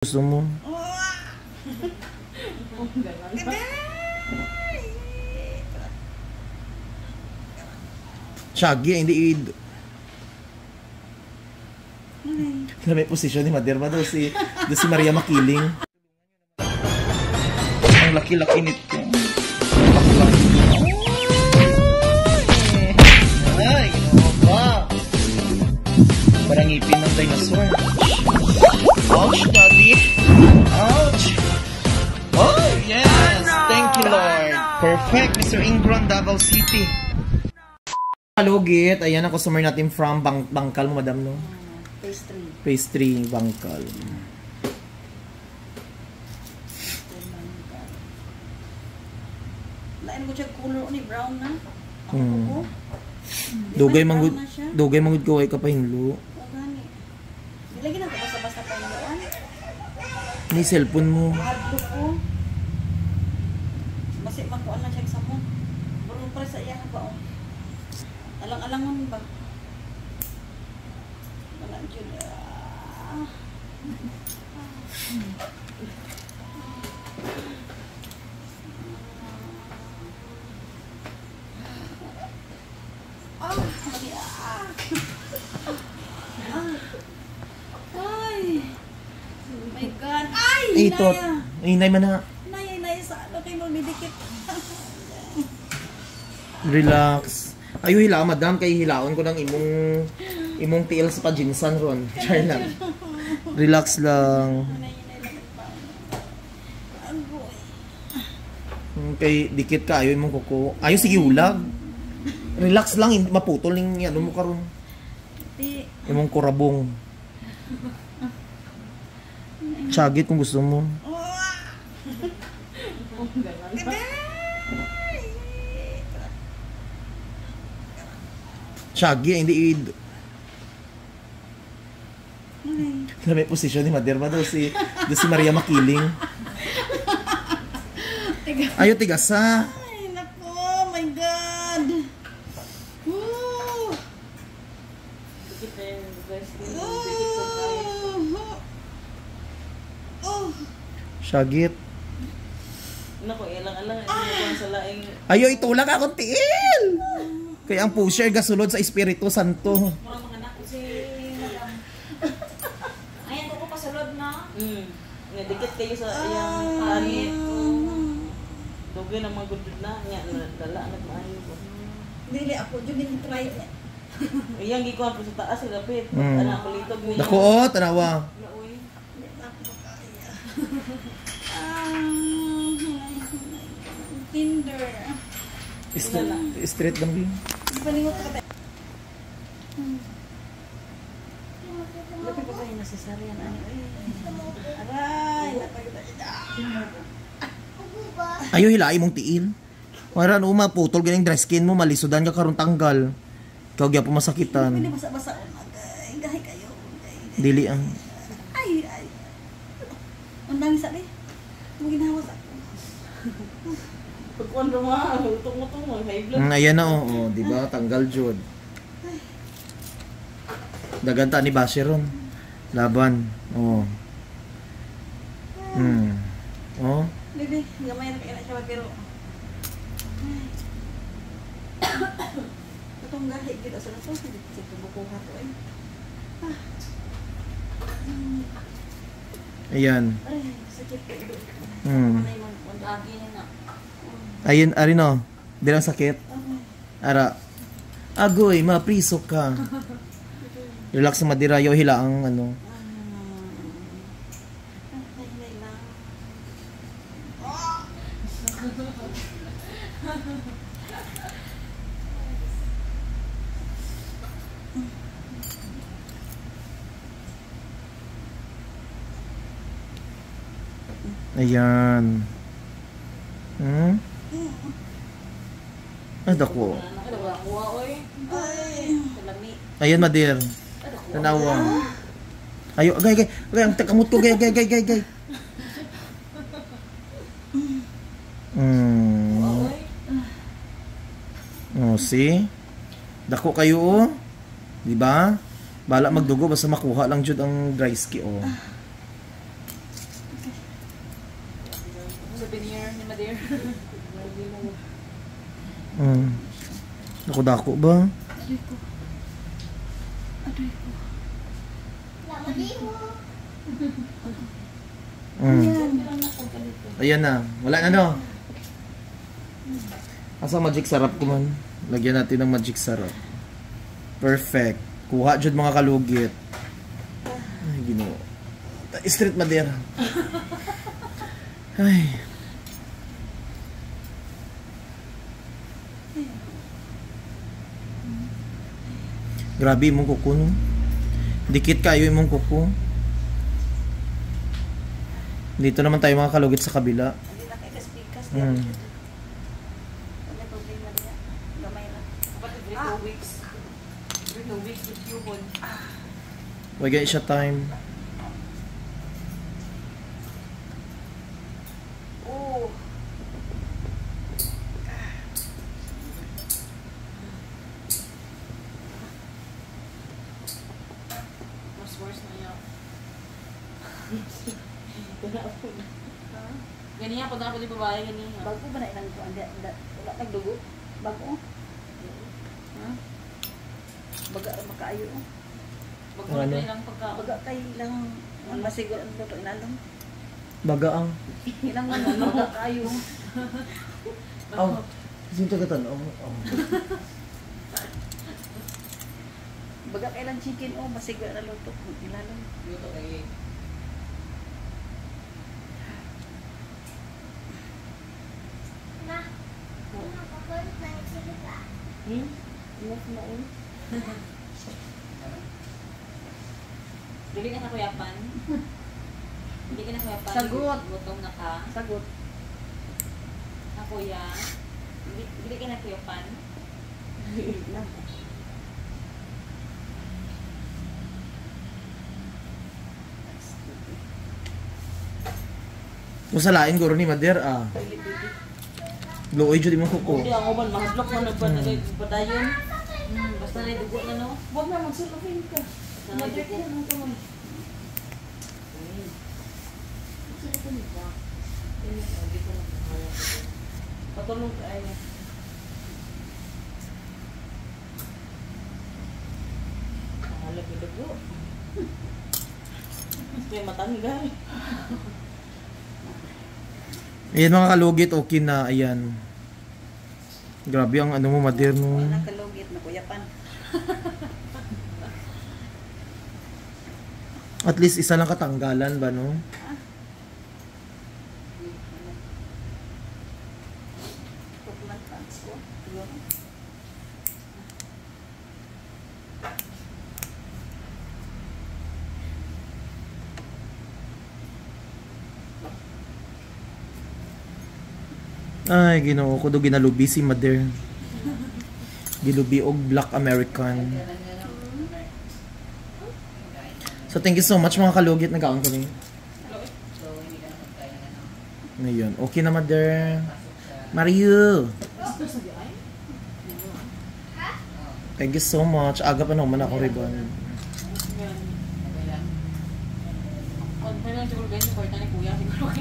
Gusto mo? Shaggy, hindi na may posisyon ni Mader ba daw si Maria Makiling. Ang laki-laki nito. Ay, ba? Parang ngipin ng dinosaur. Ouch, daddy. Ouch. Oh, yes. Thank you, Lord. Perfect, Mr. Ingron, Davao City. Kalugit. Ayan ang customer natin from Bangkal mo, madam, no? Pastry, Bangkal. Lain ko siya color ni brown na. Dugay mangud ko ay kapahinlo. Lagi na basta-basta pa yun. Ni cellphone mo. Hardlook ko. Basi makuan na siya sa mo. Burong pa sa iya ba o. Alang-alangon ba? Wala jud. My God. Ay! Ito. Inay man na. Nay, sa ano kayo mamidikit? Relax. Ayo hila, madam. Kay hilaon ko ng imong tiil sa pajinsan ron. Char lang. Relax lang. Kay dikit ka. Ayaw imong kuko. Ayaw sige hulag. Relax lang. Maputol yung ano mo karon. Imong kurabong. Shaggy kung gusto mo. Shaggy, hindi na may posisyon ni Mader ba daw si Maria Makiling. Ayaw tigasa. Ay, nako, my God. Shagit. Nako, ilang-alang sa laing. Ayaw itulak akong tiil. Kaya ang pusher gasulod sa Espiritu Santo. Mga mga anak ko si Madam. Ayan ko pasulod na. Dikit kayo sa iyang langit. Dugay na mga gudod na. Dala, nagmaayo ko. Dili ako, dyan din try. Iyang gikuhan po sa taas, ilapit. Anak ko litog niya. Dako o, tanawa. Tinder. Straight lang din. Palingot ka tayo. Lapit pa ba yung nasasarian? Aray, Ayaw hilay mong tiil. Maran uma putol ganing dry skin mo malisudan ka karon tanggal. Ikaw gyud masakitan. Pwede basa-basa gahay kayo. Dili ang. Ay. Undang sa di. Mo ginawa sa. Pagkuhan naman, utong-utong, high blood. Ayan na oh, di ba? Tanggal jud. Daganta ni Bashiron. Laban. Oh. Oh. Bebe, gamay na kaya siya pero. Itong gahi kita sa nato, sa bukuha ko ay. Ayan. Ay, sakit ko ito. Lagi na. Ayun, ari no. Di lang sakit. Ara. Agoy, mapriso ka. Relax na madirayo hila ang ano. Ayan. Ay, dako. Ayan, Madir. Tanawa. Ayo, gay. Ang takamot ko, gay. Oh, see? Dako kayo, oh. Di ba? Bala magdugo basta makuha lang jud ang dry ski, oh. souvenir ni Madir. Dako-dako ba? Adoy ko. Adoy ko. Ayan na. Wala na no. Asa magic sarap ko man. Lagyan natin ng magic sarap. Perfect. Kuha jud mga kalugit. Ay, Ginoo. Street Madeira. Ay. Grabe imong kuko no. Dikit kayo imong kuko. Dito naman tayo mga kalugit sa kabila. Hindi na kay kaspikas. Hmm. Wala problema niya. Gamay na. Dapat every 2 weeks. Every 2 weeks with you hon. Wag siya time. Oh. Mas worse na yan. Ganyan po na ako di babae ganyan. Bago ba na ilang ko? Wala nagdugo? Bago? Ha? Baga makaayo. Bago Ano? na ilang pagka. Baga kay ilang masiguro ang luto inalong. Bagaang. Ilang baga kaayo. Oh. Sinto gatan. Oh. Baga kay ilang chicken masiguro na luto inalong. Luto kay Inas na Dili ka na kuyapan. Hindi ka na kuyapan. Sagot. Gutom na ka. Sagot. Na kuya. Dili ka na kuyapan. Na. Musalain guro ni Mader ah. Luoy jud imong kuko. Hindi ako man mahaslok mo nagpadayon. Basta na dugo na no. Huwag na magsulufin ka. Madrik yan ang kamay. Patulog ay. Mahalap yung dugo. Kaya matanggal. Ayan mga kalugit, okay na. Ayan. Grabe ang ano mo, Mader no. Wala kalugit na kuyapan. At least isa lang katanggalan ba no? Tukman pants ko. Siguro. Ay, Ginoo ko do ginalubi si Mader. Gilubi og Black American. So thank you so much mga kalugit, nagaon ko ni. Ngayon, okay na Mader. Mario. Thank you so much. Aga pa naman ako ribbon. Kaya lang siguro ganyan, important ni kuya siguro.